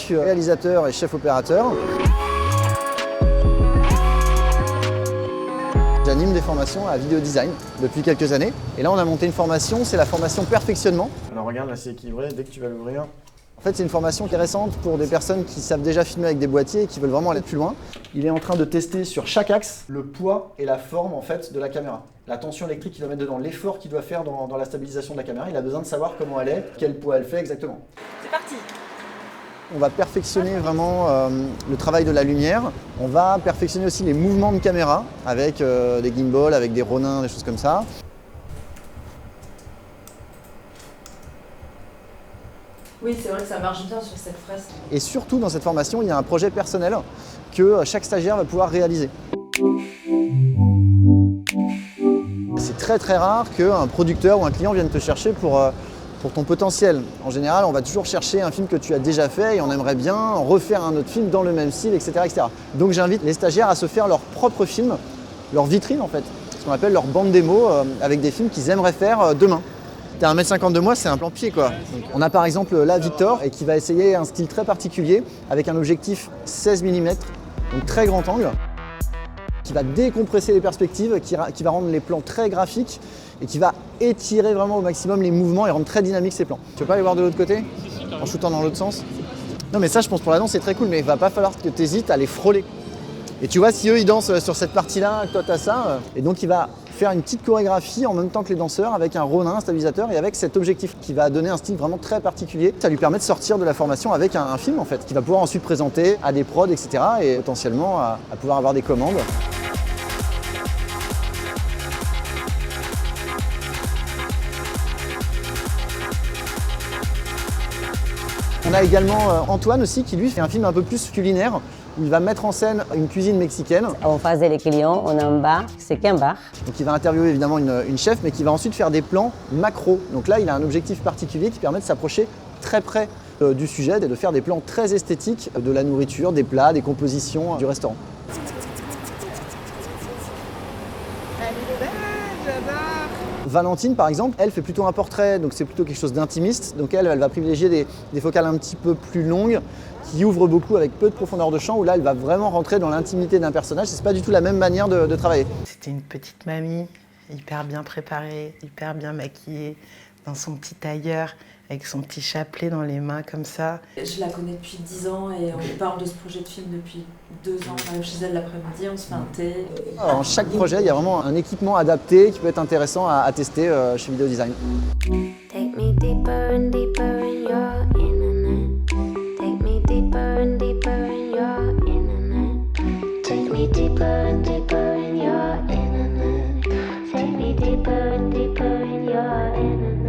suis réalisateur et chef opérateur. J'anime des formations à vidéo design depuis quelques années. Et là, on a monté une formation, c'est la formation perfectionnement. Alors regarde, là c'est équilibré, dès que tu vas l'ouvrir. En fait, c'est une formation qui est récente pour des personnes qui savent déjà filmer avec des boîtiers et qui veulent vraiment aller plus loin. Il est en train de tester sur chaque axe le poids et la forme en fait de la caméra. La tension électrique qu'il va mettre dedans, l'effort qu'il doit faire dans la stabilisation de la caméra. Il a besoin de savoir comment elle est, quel poids elle fait exactement. C'est parti! On va perfectionner vraiment le travail de la lumière. On va perfectionner aussi les mouvements de caméra avec des gimbals, avec des Ronin, des choses comme ça. Oui, c'est vrai que ça marche bien sur cette fresque. Et surtout, dans cette formation, il y a un projet personnel que chaque stagiaire va pouvoir réaliser. C'est très très rare qu'un producteur ou un client vienne te chercher pour ton potentiel. En général, on va toujours chercher un film que tu as déjà fait et on aimerait bien refaire un autre film dans le même style, etc., etc. Donc j'invite les stagiaires à se faire leur propre film, leur vitrine en fait, ce qu'on appelle leur bande démo avec des films qu'ils aimeraient faire demain. T'as 1m50 de moi, c'est un plan pied quoi. Donc, on a par exemple là Victor et qui va essayer un style très particulier avec un objectif 16 mm, donc très grand angle, qui va décompresser les perspectives, qui va rendre les plans très graphiques et qui va étirer vraiment au maximum les mouvements et rendre très dynamiques ces plans. Tu veux pas aller voir de l'autre côté en shootant dans l'autre sens? Non mais ça je pense pour la danse c'est très cool, mais il va pas falloir que tu hésites à les frôler. Et tu vois si eux ils dansent sur cette partie-là, toi t'as ça, et donc il va faire une petite chorégraphie en même temps que les danseurs avec un Ronin, un stabilisateur et avec cet objectif qui va donner un style vraiment très particulier. Ça lui permet de sortir de la formation avec un film en fait, qu'il va pouvoir ensuite présenter à des prods, etc. et potentiellement à pouvoir avoir des commandes. On a également Antoine aussi qui lui fait un film un peu plus culinaire où il va mettre en scène une cuisine mexicaine. En face des clients, on a un bar, c'est qu'un bar. Donc il va interviewer évidemment une chef mais qui va ensuite faire des plans macro. Donc là il a un objectif particulier qui permet de s'approcher très près du sujet et de faire des plans très esthétiques de la nourriture, des plats, des compositions du restaurant. Valentine par exemple, elle fait plutôt un portrait, donc c'est plutôt quelque chose d'intimiste. Donc elle va privilégier des focales un petit peu plus longues, qui ouvrent beaucoup avec peu de profondeur de champ, où là elle va vraiment rentrer dans l'intimité d'un personnage. C'est pas du tout la même manière de travailler. C'était une petite mamie, hyper bien préparée, hyper bien maquillée, dans son petit tailleur, avec son petit chapelet dans les mains comme ça. Je la connais depuis 10 ans et on parle de ce projet de film depuis 2 ans. On arrive chez elle l'après-midi, on se fait un thé. Dans chaque projet, il y a vraiment un équipement adapté qui peut être intéressant à tester chez Video Design. Take me deeper and deeper in your internet. Take me deeper and deeper in your internet. Take me deeper and deeper in your internet. Take me deeper and deeper in your internet.